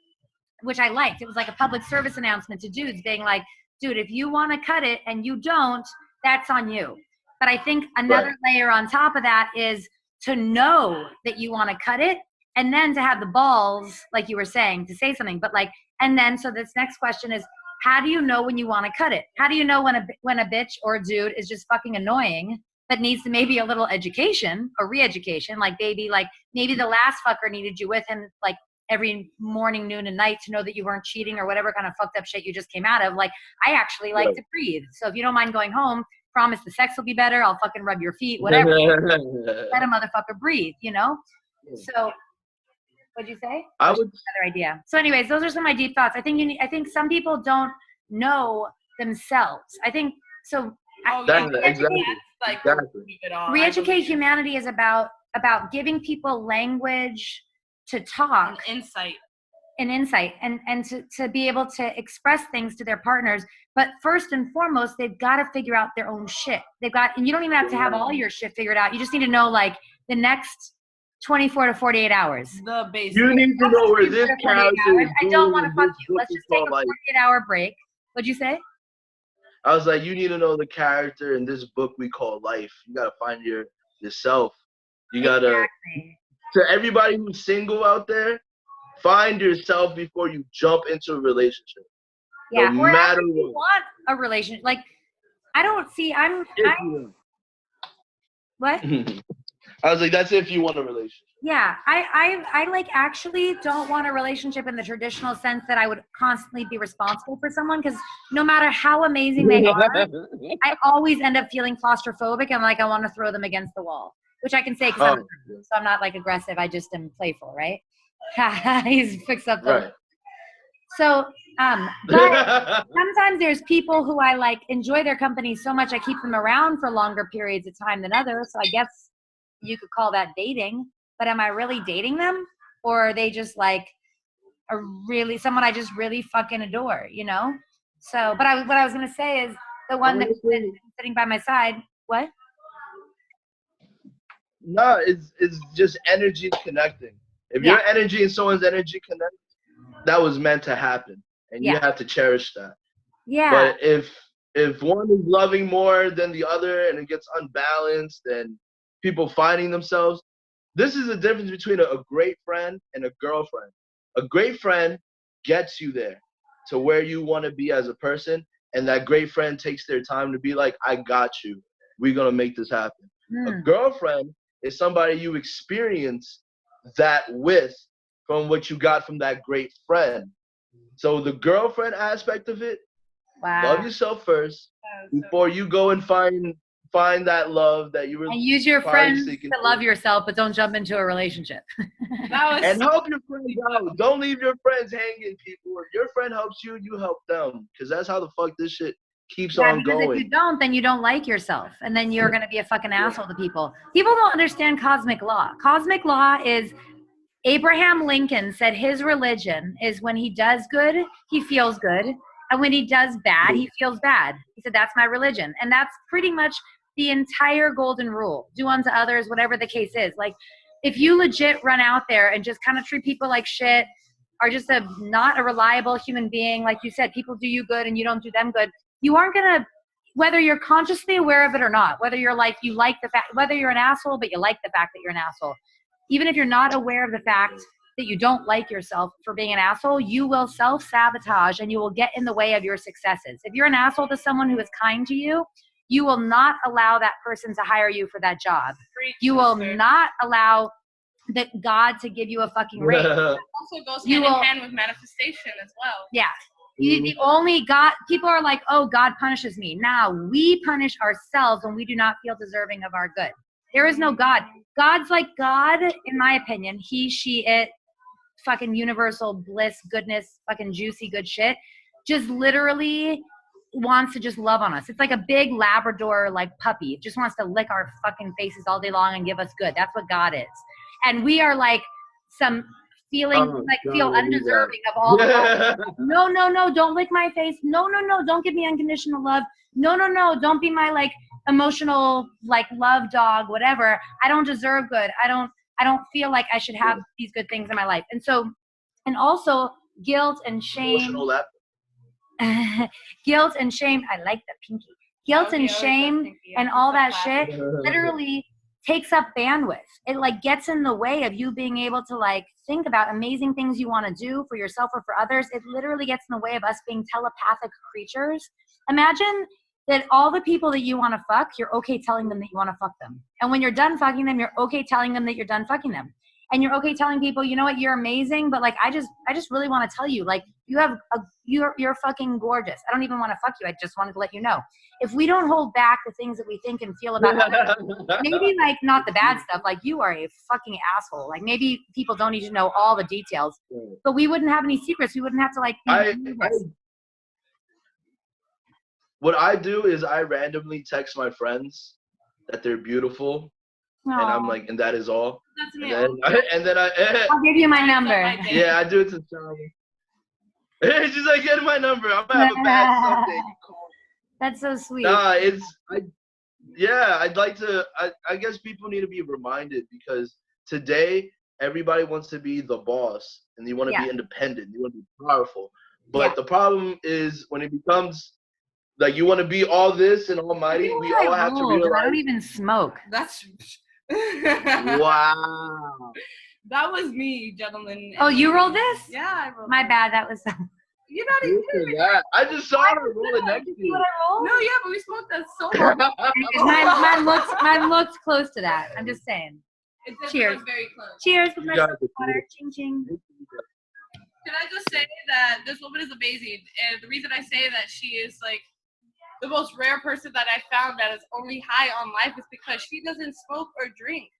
which I liked. It was like a public service announcement to dudes being like, dude, if you want to cut it and you don't, that's on you. But I think another layer on top of that is to know that you want to cut it. And then to have the balls, like you were saying, to say something, but like, and then, so this next question is, how do you know when you want to cut it? How do you know when a bitch or a dude is just fucking annoying, but needs to maybe a little education or re-education? Like maybe the last fucker needed you with him like every morning, noon, and night to know that you weren't cheating or whatever kind of fucked up shit you just came out of. Like, I actually like to breathe. So if you don't mind going home, promise the sex will be better. I'll fucking rub your feet, whatever. Let a motherfucker breathe, you know? So What'd you say? I would. Another idea. So, anyways, those are some of my deep thoughts. I think some people don't know themselves. I think so. Exactly. Like Exactly. Re-educate humanity is about giving people language to talk, insight, and to be able to express things to their partners. But first and foremost, they've got to figure out their own shit. And you don't even have to have all your shit figured out. You just need to know like the next 24 to 48 hours. The basic. You need to know where this character is. I don't want to fuck you. Let's just take a 48-hour break. What'd you say? I was like, you need to know the character in this book we call life. You gotta find yourself. You gotta. To everybody who's single out there, find yourself before you jump into a relationship. Yeah, no or matter if you want a relationship. Like, I don't see. What? I was like, that's if you want a relationship. Yeah, I like actually don't want a relationship in the traditional sense that I would constantly be responsible for someone, because no matter how amazing they are, I always end up feeling claustrophobic and like I want to throw them against the wall, which I can say because I'm not like aggressive. I just am playful, right? He's fixed up the. Right. So, but sometimes there's people who I like enjoy their company so much I keep them around for longer periods of time than others. So I guess you could call that dating. But am I really dating them, or are they just like someone I just really fucking adore, you know? So, but what I was gonna say is the one that's been sitting by my side. What? No, it's just energy connecting. If your energy and someone's energy connect, that was meant to happen, and you have to cherish that. Yeah. But if one is loving more than the other and it gets unbalanced and people finding themselves, this is the difference between a great friend and a girlfriend. A great friend gets you there to where you want to be as a person, and that great friend takes their time to be like, I got you. We're going to make this happen. A girlfriend is somebody you experience that with from what you got from that great friend. So the girlfriend aspect of it, love yourself first before you go and find that love that you were. And use your friends to love yourself, but don't jump into a relationship. And help your friends out. Don't leave your friends hanging, people. If your friend helps you, you help them. Because that's how the fuck this shit keeps on going. If you don't, then you don't like yourself. And then you're going to be a fucking asshole to people. People don't understand cosmic law. Cosmic law is Abraham Lincoln said his religion is when he does good, he feels good. And when he does bad, he feels bad. He said, that's my religion. And that's pretty much the entire golden rule. Do unto others, whatever the case is. Like, if you legit run out there and just kind of treat people like shit, are just not a reliable human being, like you said, people do you good and you don't do them good, you aren't going to, whether you're consciously aware of it or not, whether you're like, you like the fact, whether you're an asshole, but you like the fact that you're an asshole, even if you're not aware of the fact that you don't like yourself for being an asshole, you will self-sabotage and you will get in the way of your successes. If you're an asshole to someone who is kind to you, you will not allow that person to hire you for that job. You will not allow God to give you a fucking raise. It also goes hand in hand with manifestation as well. Yeah. The only God, people are like, oh, God punishes me. Now we punish ourselves when we do not feel deserving of our good. There is no God. God's like God, in my opinion, he, she, it, fucking universal bliss, goodness, fucking juicy good shit, just literally wants to just love on us. It's like a big Labrador like puppy. It just wants to lick our fucking faces all day long and give us good. That's what God is. And we are like some feel undeserving of all the love. No, don't lick my face. No, don't give me unconditional love. No, don't be my like emotional like love dog, whatever. I don't deserve good. I don't feel like I should have these good things in my life. And also guilt and shame. Guilt and shame. I like the pinky. Guilt and shame and all that shit literally takes up bandwidth. It like gets in the way of you being able to like think about amazing things you want to do for yourself or for others. It literally gets in the way of us being telepathic creatures. Imagine that all the people that you want to fuck, you're okay telling them that you want to fuck them. And when you're done fucking them, you're okay telling them that you're done fucking them. and you're okay telling people, you know what, you're amazing, but like I just really want to tell you, like you're fucking gorgeous. I don't even want to fuck you. I just wanted to let you know. If we don't hold back the things that we think and feel about others, maybe like not the bad stuff, like you are a fucking asshole. Like maybe people don't need to know all the details, but we wouldn't have any secrets. We wouldn't have to like. What I do is I randomly text my friends that they're beautiful, and I'm like, and that is all. That's me. And then I'll give you my number. Yeah, I do it to Charlie. She's like, get my number. I'm gonna have a bad Sunday. You call. That's so sweet. Nah, I'd like to. I guess people need to be reminded, because today everybody wants to be the boss and they want to be independent. They want to be powerful. But the problem is when it becomes like you want to be all this and almighty, we all have to realize. I don't even smoke. That's wow. That was me, gentlemen. Oh, you rolled this? Yeah, I rolled. My bad. That was. You're not even. I just saw her roll it next to you. No, yeah, but we smoked that so long. Mine looks close to that. I'm just saying. It Cheers. look very close. Cheers with my water. Ching ching. Can I just say that this woman is amazing, and the reason I say that she is like the most rare person that I found that is only high on life is because she doesn't smoke or drink.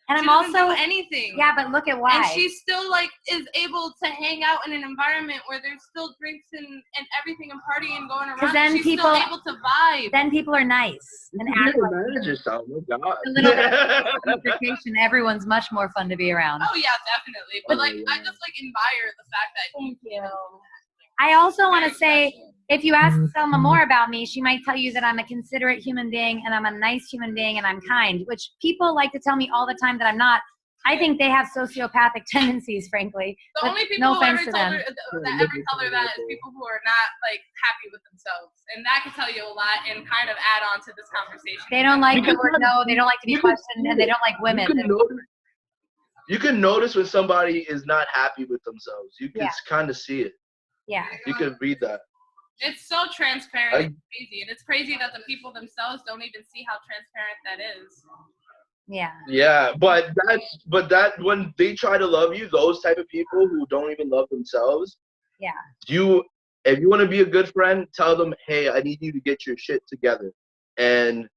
And she I'm also do anything. Yeah, but look at why. And she still like is able to hang out in an environment where there's still drinks and everything and partying going around. Then she's people, still able to vibe. Then people are nice and act like manage yourself. Oh God. A little bit of communication. Everyone's much more fun to be around. Oh yeah, definitely. But like I just like admire the fact that Thank you. I also want to say, if you ask Selma more about me, she might tell you that I'm a considerate human being and I'm a nice human being and I'm kind, which people like to tell me all the time that I'm not. I think they have sociopathic tendencies, frankly. The only people who ever tell her that is people who are not like happy with themselves, and that can tell you a lot and kind of add on to this conversation. They don't like the word no. They don't like to be questioned, and they don't like women. You can notice when somebody is not happy with themselves. You can kind of see it. Yeah. You can read that. It's so transparent and crazy. And it's crazy that the people themselves don't even see how transparent that is. Yeah. Yeah, but that when they try to love you, those type of people who don't even love themselves. Yeah. If you want to be a good friend, tell them, hey, I need you to get your shit together. And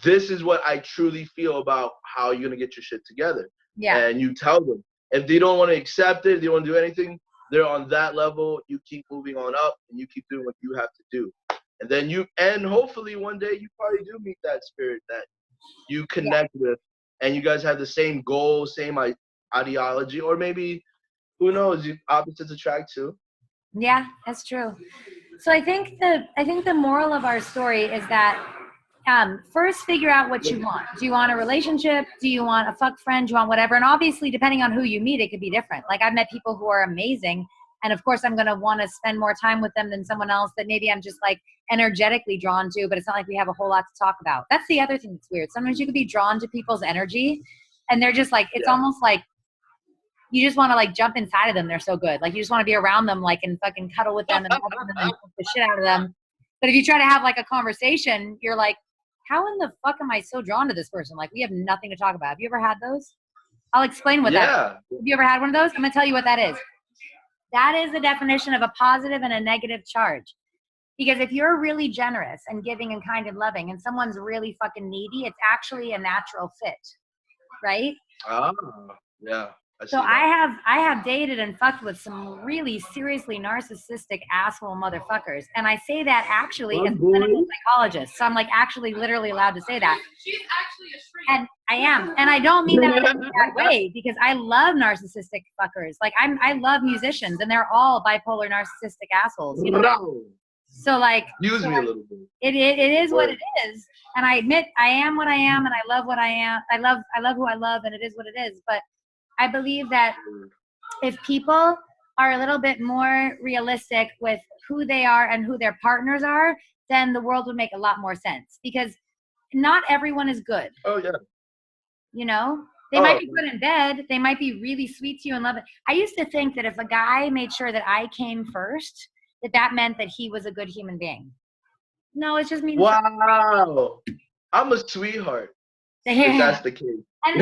this is what I truly feel about how you're gonna get your shit together. Yeah. And you tell them. If they don't want to accept it, they don't want to do anything, they're on that level, you keep moving on up and you keep doing what you have to do. And then hopefully one day you probably do meet that spirit that you connect with and you guys have the same goal, same ideology, or maybe, who knows, opposites attract too. Yeah, that's true. So I think the moral of our story is that first figure out what you want. Do you want a relationship? Do you want a fuck friend? Do you want whatever? And obviously, depending on who you meet, it could be different. Like I've met people who are amazing. And of course, I'm going to want to spend more time with them than someone else that maybe I'm just like energetically drawn to, but it's not like we have a whole lot to talk about. That's the other thing that's weird. Sometimes you could be drawn to people's energy and they're just like, it's almost like you just want to like jump inside of them. They're so good. Like you just want to be around them, like, and fucking cuddle with them and hug them and fuck the shit out of them. But if you try to have like a conversation, you're like, how in the fuck am I so drawn to this person? Like we have nothing to talk about. Have you ever had those? I'll explain what that is. Have you ever had one of those? I'm going to tell you what that is. That is the definition of a positive and a negative charge. Because if you're really generous and giving and kind and loving and someone's really fucking needy, it's actually a natural fit. Right? Oh, yeah. So I have dated and fucked with some really seriously narcissistic asshole motherfuckers. And I say that actually as a clinical psychologist. So I'm like actually literally allowed to say that. She's actually a shrink. And I am. And I don't mean that in a bad way because I love narcissistic fuckers. Like I love musicians and they're all bipolar narcissistic assholes. You know? So like use me a little bit. It is what it is. And I admit I am what I am and I love what I am. I love who I love and it is what it is. But I believe that if people are a little bit more realistic with who they are and who their partners are, then the world would make a lot more sense because not everyone is good. Oh, yeah. You know, they might be good in bed. They might be really sweet to you and love it. I used to think that if a guy made sure that I came first, that meant that he was a good human being. No, it's just me. Wow. I'm a sweetheart. if that's the case. And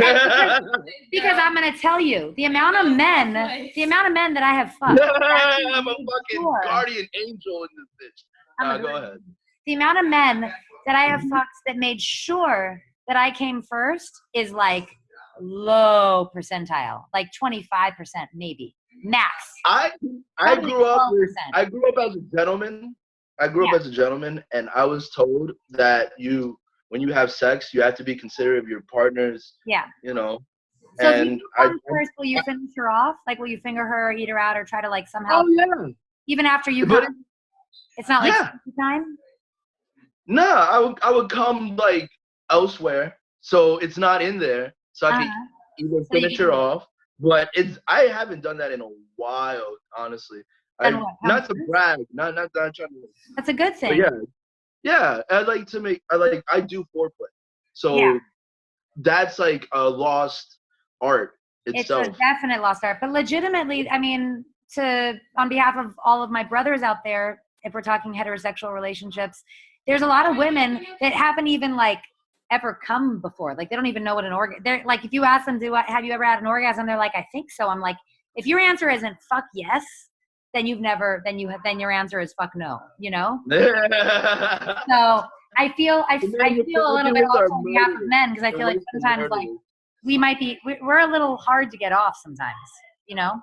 because I'm gonna tell you, the amount of men that I have fucked. I'm a fucking guardian angel in this bitch. Go ahead. The amount of men that I have fucked that made sure that I came first is like low percentile, like 25% maybe max. I grew up as a gentleman. I grew up as a gentleman, and I was told that when you have sex, you have to be considerate of your partner's. Yeah. You know. So if you come first, will you finish her off? Like, will you finger her or eat her out or try to like somehow? Oh yeah. Even after you come, it's not like time. No, I would come like elsewhere, so it's not in there, so I can either finish her off. But I haven't done that in a while, honestly. Not to brag, not trying to. That's a good thing. Yeah. I do foreplay, so that's like a lost art itself. It's a definite lost art, but legitimately, I mean, on behalf of all of my brothers out there, if we're talking heterosexual relationships, there's a lot of women that haven't even like ever come before. Like they don't even know what an orgasm. They're like, if you ask them, have you ever had an orgasm? They're like, I think so. I'm like, if your answer isn't fuck yes, then then your answer is fuck no. You know. So I feel a little bit also on behalf of men because I feel like sometimes like we're a little hard to get off sometimes. You know.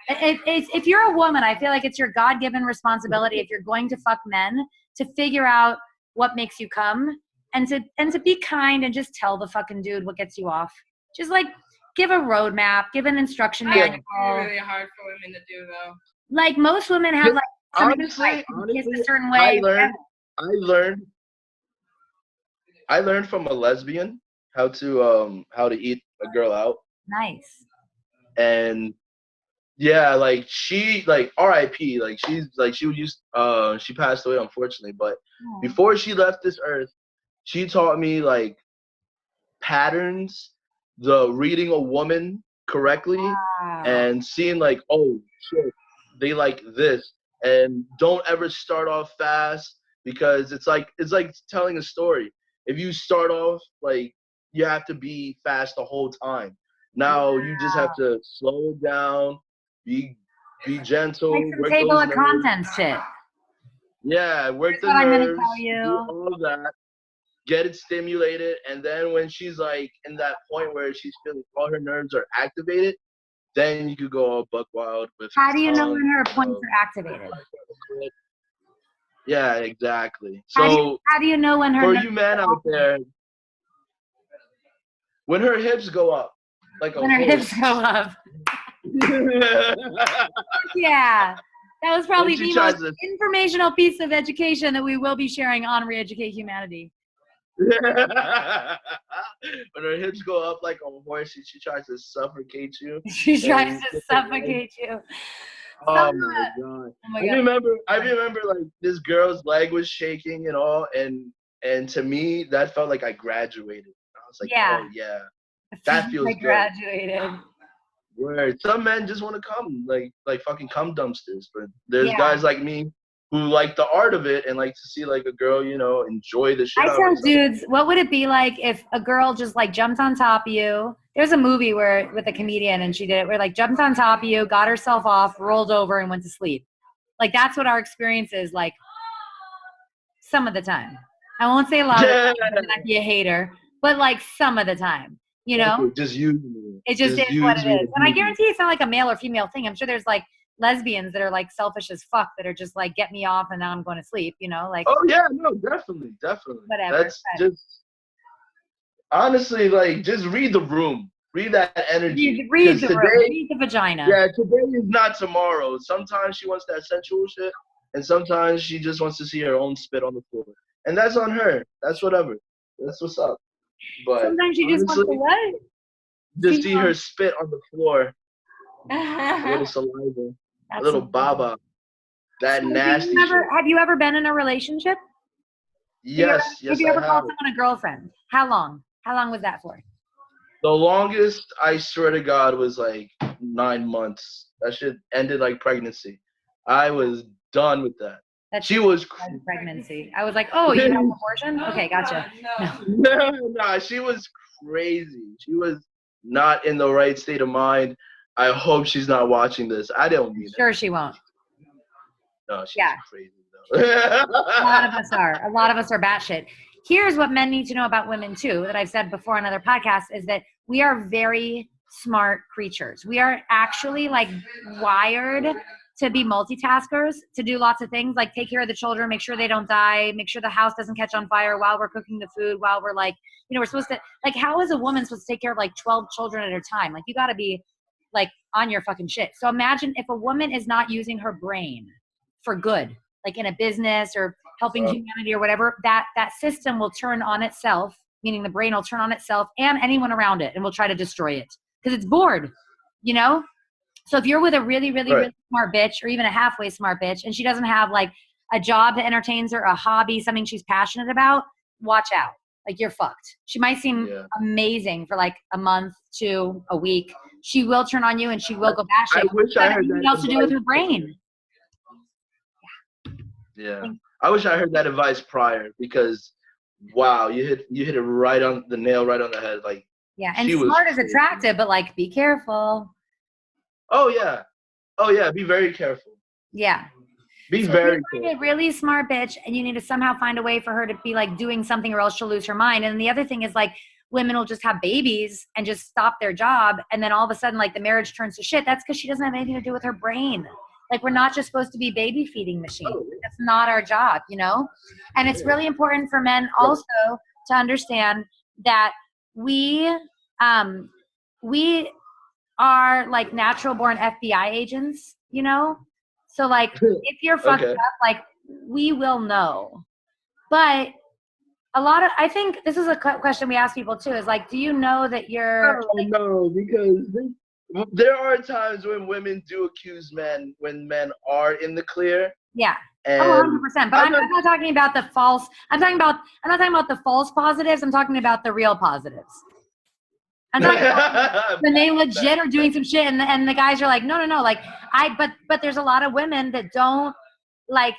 If you're a woman, I feel like it's your God-given responsibility if you're going to fuck men to figure out what makes you come and to be kind and just tell the fucking dude what gets you off. Just like give a roadmap, give an instruction manual. It's really hard for women to do though. Like most women have like honestly, a certain way. I learned from a lesbian how to eat a girl out. Nice. And yeah, like she R.I.P. Like she passed away unfortunately, but before she left this earth, she taught me like patterns, the reading a woman correctly and seeing like, oh shit, they like this, and don't ever start off fast because it's like telling a story. If you start off like you have to be fast the whole time. Now you just have to slow it down. Be gentle. Like some table of contents shit. Yeah, work the nerves. Do all that. Get it stimulated, and then when she's like in that point where she's feeling all her nerves are activated, then you could go all buck wild with. How do you know when her points are activated? Yeah, exactly. So how do you know when her? For you men out there, when her hips go up, like when her hips go up. Yeah, that was probably the most informational piece of education that we will be sharing on Re-Educate Humanity. When her hips go up like a horse, she tries to suffocate you. She tries to suffocate you. Oh my god! I remember like this girl's leg was shaking and all, and to me that felt like I graduated. I was like, oh yeah, that feels like good. Graduated. Word. Some men just want to come, like fucking cum dumpsters. But there's guys like me who like the art of it and like to see like a girl, you know, enjoy the shit. I tell dudes, what would it be like if a girl just like jumped on top of you? There's a movie with a comedian and she did it where like jumped on top of you, got herself off, rolled over and went to sleep. Like that's what our experience is like some of the time. I won't say a lot of the time, I'd be a hater, but like some of the time. You know, just use me. It just is what it is. And I guarantee it's not like a male or female thing. I'm sure there's like lesbians that are like selfish as fuck that are just like, get me off and now I'm going to sleep, you know? Like, oh yeah, no, definitely. Whatever. That's just honestly like just read the room. Read that energy. Read the room. Read the vagina. Yeah, today is not tomorrow. Sometimes she wants that sensual shit, and sometimes she just wants to see her own spit on the floor. And that's on her. That's whatever. That's what's up. But sometimes she just wants to what? Just see her spit on the floor. A little saliva. A little baba. That nasty shit. Have you ever been in a relationship? Yes, Have you ever called someone a girlfriend? How long? How long was that for? The longest, I swear to God, was like 9 months. That shit ended like pregnancy. I was done with that. That's She was pregnancy. I was like, oh, you had an abortion? Okay, gotcha. no, she was crazy. She was not in the right state of mind. I hope she's not watching this. I don't mean it. Sure, she won't. No, she's Yeah. crazy though. A lot of us are. A lot of us are batshit. Here's what men need to know about women too, that I've said before on other podcasts, is that we are very smart creatures. We are actually like wired to be multitaskers, to do lots of things, like take care of the children, make sure they don't die, make sure the house doesn't catch on fire while we're cooking the food, while we're like, we're supposed to, like, how is a woman supposed to take care of like 12 children at a time? Like, you got to be like on your fucking shit. So imagine if a woman is not using her brain for good, like in a business or helping humanity or whatever, that system will turn on itself, meaning the brain will turn on itself and anyone around it, and will try to destroy it because it's bored, So if you're with a really, really, really smart bitch, or even a halfway smart bitch, and she doesn't have like a job that entertains her, a hobby, something she's passionate about, watch out. Like, you're fucked. She might seem amazing for like a month to a week. She will turn on you and she will go batshit. I wish I heard that. Else to do with her brain. Yeah. I wish I heard that advice prior, because wow, you hit it right on the nail, right on the head. Like, yeah, and smart is attractive, but like, be careful. Oh yeah, be very careful. Yeah. Be very careful. A really smart bitch, and you need to somehow find a way for her to be like doing something, or else she'll lose her mind. And the other thing is, like, women will just have babies and just stop their job, and then all of a sudden, like, the marriage turns to shit. That's because she doesn't have anything to do with her brain. Like, we're not just supposed to be baby feeding machines. That's not our job, And it's really important for men also to understand that we are like natural born FBI agents, So like, if you're fucked up, like, we will know. But I think this is a question we ask people too, is like, do you know that you're No, because there are times when women do accuse men when men are in the clear. Yeah. And 100%. But I'm not talking about the false. I'm not talking about the false positives. I'm talking about the real positives. I'm talking about when they legit are doing some shit, and the guys are like, no. Like, but there's a lot of women that don't, like,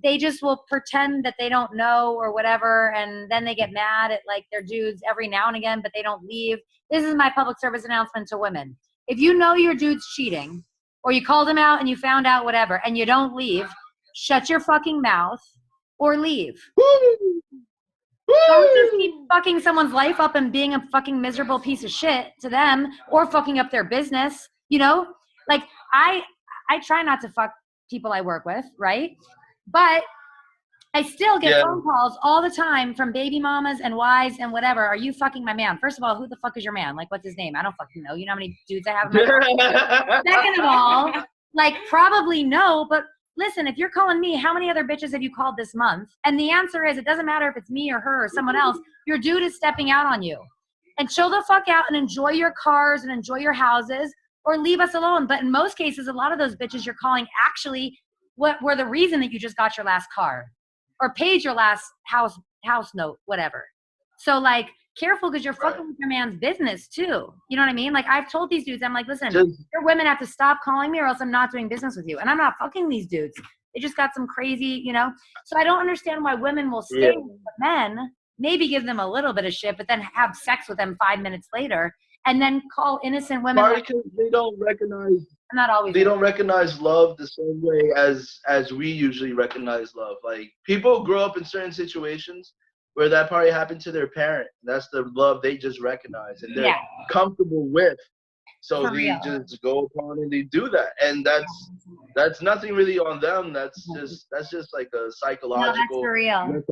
they just will pretend that they don't know or whatever, and then they get mad at like their dudes every now and again, but they don't leave. This is my public service announcement to women. If you know your dude's cheating, or you called him out and you found out whatever, and you don't leave, shut your fucking mouth or leave. Don't just keep fucking someone's life up and being a fucking miserable piece of shit to them, or fucking up their business, Like, I try not to fuck people I work with, right? But I still get phone calls all the time from baby mamas and wives and whatever. Are you fucking my man? First of all, who the fuck is your man? Like, what's his name? I don't fucking know. You know how many dudes I have in my Second of all, like, probably no, but listen, if you're calling me, how many other bitches have you called this month? And the answer is, it doesn't matter if it's me or her or someone else. Your dude is stepping out on you. And chill the fuck out and enjoy your cars and enjoy your houses, or leave us alone. But in most cases, a lot of those bitches you're calling actually what were the reason that you just got your last car or paid your last house note, whatever. So like, careful, because you're fucking with your man's business too. You know what I mean? Like, I've told these dudes, I'm like, listen, your women have to stop calling me, or else I'm not doing business with you. And I'm not fucking these dudes. They just got some crazy, So I don't understand why women will stay with men, maybe give them a little bit of shit, but then have sex with them 5 minutes later, and then call innocent women. Because they don't recognize. Not always. They don't recognize love the same way as we usually recognize love. Like, people grow up in certain situations where that probably happened to their parent. That's the love they just recognize and they're comfortable with. So they just go upon and they do that. And that's nothing really on them. That's just like a psychological. No, that's for real.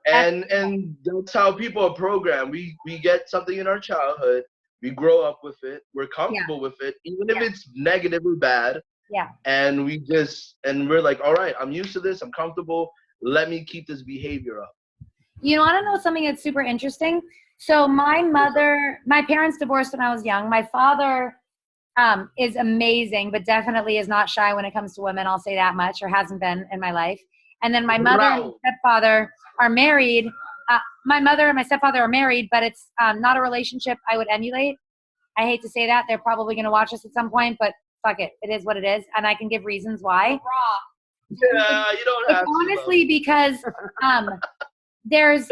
And that's how people are programmed. We get something in our childhood. We grow up with it. We're comfortable with it, even if it's negative or bad. Yeah. And we're like, all right, I'm used to this. I'm comfortable. Let me keep this behavior up. You want to know something that's super interesting? So my parents divorced when I was young. My father is amazing, but definitely is not shy when it comes to women. I'll say that much, or hasn't been in my life. And then my mother and my stepfather are married. My mother and my stepfather are married, but it's not a relationship I would emulate. I hate to say that. They're probably going to watch us at some point, but fuck it. It is what it is. And I can give reasons why. Yeah, you don't have It's to. honestly because there's,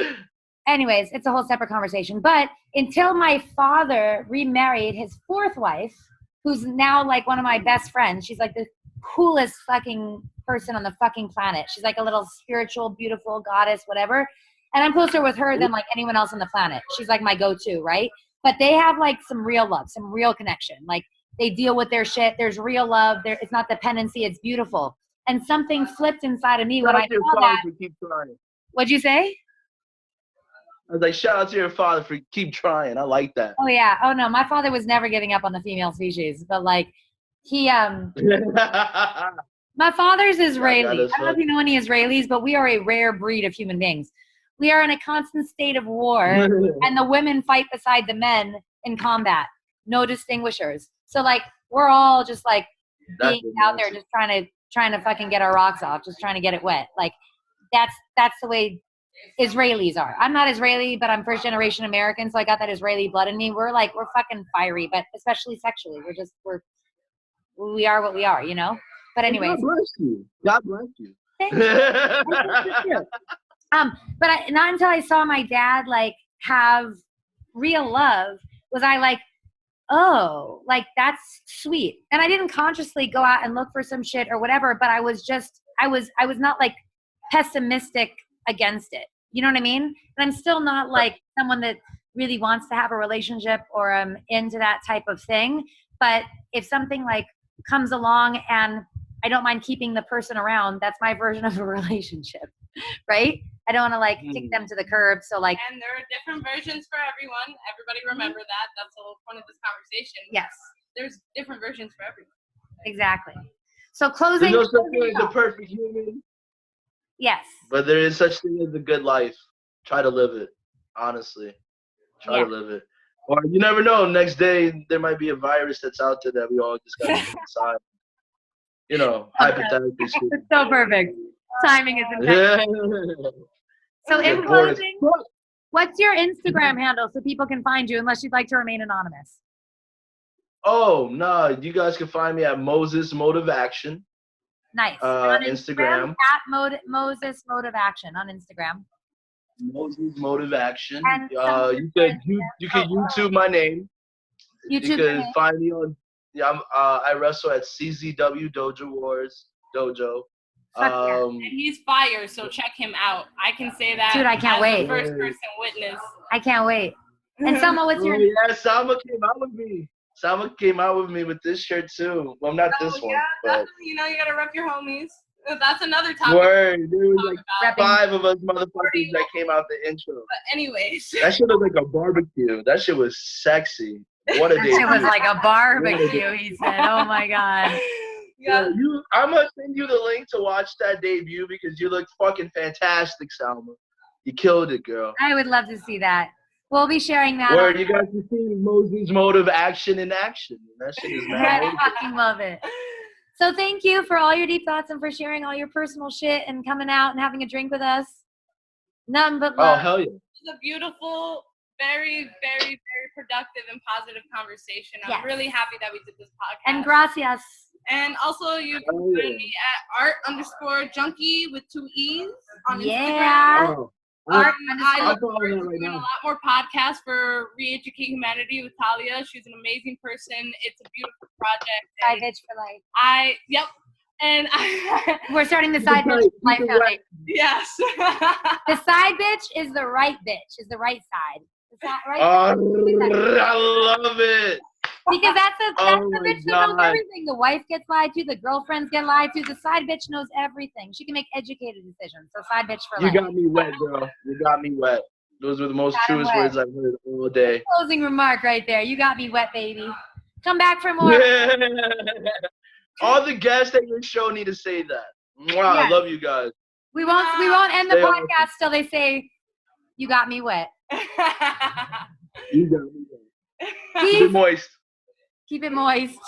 anyways, it's a whole separate conversation. But until my father remarried his fourth wife, who's now like one of my best friends, she's like the coolest fucking person on the fucking planet. She's like a little spiritual, beautiful goddess, whatever. And I'm closer with her than like anyone else on the planet. She's like my go-to, right? But they have like some real love, some real connection. Like they deal with their shit. There's real love. It's not dependency. It's beautiful. And something flipped inside of me when I saw that. Keep trying. What'd you say? I was like, shout out to your father for keep trying. I like that. Oh yeah. Oh no, my father was never giving up on the female species, but like he my father's Israeli. I don't know if you know any Israelis, but we are a rare breed of human beings. We are in a constant state of war, and the women fight beside the men in combat. No distinguishers. So like we're all just like being out there, just trying to fucking get our rocks off, just trying to get it wet. Like that's the way Israelis are. I'm not Israeli, but I'm first generation American, so I got that Israeli blood in me. We're fucking fiery, but especially sexually. We are what we are, you know? But anyways. God bless you. God bless you. Thank you. But not until I saw my dad like have real love was I like, oh, like that's sweet. And I didn't consciously go out and look for some shit or whatever, but I was not like pessimistic against it. You know what I mean? And I'm still not like someone that really wants to have a relationship or I'm into that type of thing. But if something like comes along and I don't mind keeping the person around, that's my version of a relationship, right? I don't want to like kick them to the curb. So like, and there are different versions for everyone. Everybody remember that. That's the whole point of this conversation. Yes. There's different versions for everyone. Exactly. So closing. There's no such thing as a perfect human. Yes. But there is such thing as a good life. Try to live it. Honestly. Try to live it. Or you never know. Next day there might be a virus that's out there that we all just got to put aside. You know, hypothetically speaking. It's so perfect. Timing is impeccable. So in closing, what's your Instagram handle so people can find you unless you'd like to remain anonymous? Oh, no. You guys can find me at Moses Mode of Action. Nice. On Instagram. At Moses Mode of Action on Instagram. Moses Mode of Action. And you can YouTube my name. You can find me on. Yeah, I wrestle at CZW Dojo Wars Dojo. And he's fire, so check him out. I can say that. Dude, I can't wait. First person witness. I can't wait. And Selma, what's your? Yeah, Selma came out with me. Selma came out with me with this shirt too. Well, not this one. But you know, you gotta rep your homies. That's another topic. Word, there was like 5 of us motherfuckers that came out the intro. But anyways. That shit was like a barbecue. That shit was sexy. What a day. It was like a barbecue, he said. Oh my God. Yeah, I'm gonna send you the link to watch that debut because you look fucking fantastic, Salma. You killed it, girl. I would love to see that. We'll be sharing that. Word, you guys can see Moses' Mode of Action in action. That shit is mad. I fucking love it. So thank you for all your deep thoughts and for sharing all your personal shit and coming out and having a drink with us. None but love. Oh, hell yeah. It's a beautiful, very, very, very productive and positive conversation. I'm really happy that we did this podcast. And gracias. And also, you can find me at art_junkie with 2 E's on Instagram. Yeah. I look forward to doing a lot more podcasts for Re-Educate Humanity with Talia. She's an amazing person. It's a beautiful project. Side bitch for life. And we're starting the side bitch life foundation. Yes. The side bitch is the right bitch, is the right side. Is that right? I love it. Because that's the bitch that knows everything. The wife gets lied to, the girlfriends get lied to, the side bitch knows everything. She can make educated decisions. So side bitch for life. You got me wet, girl. You got me wet. Those were the most truest words I've heard all day. Closing remark right there. You got me wet, baby. Come back for more. All the guests at your show need to say that. Wow, I love you guys. We won't end the podcast till they say, "You got me wet." You got me wet. Keep it moist. Keep it moist.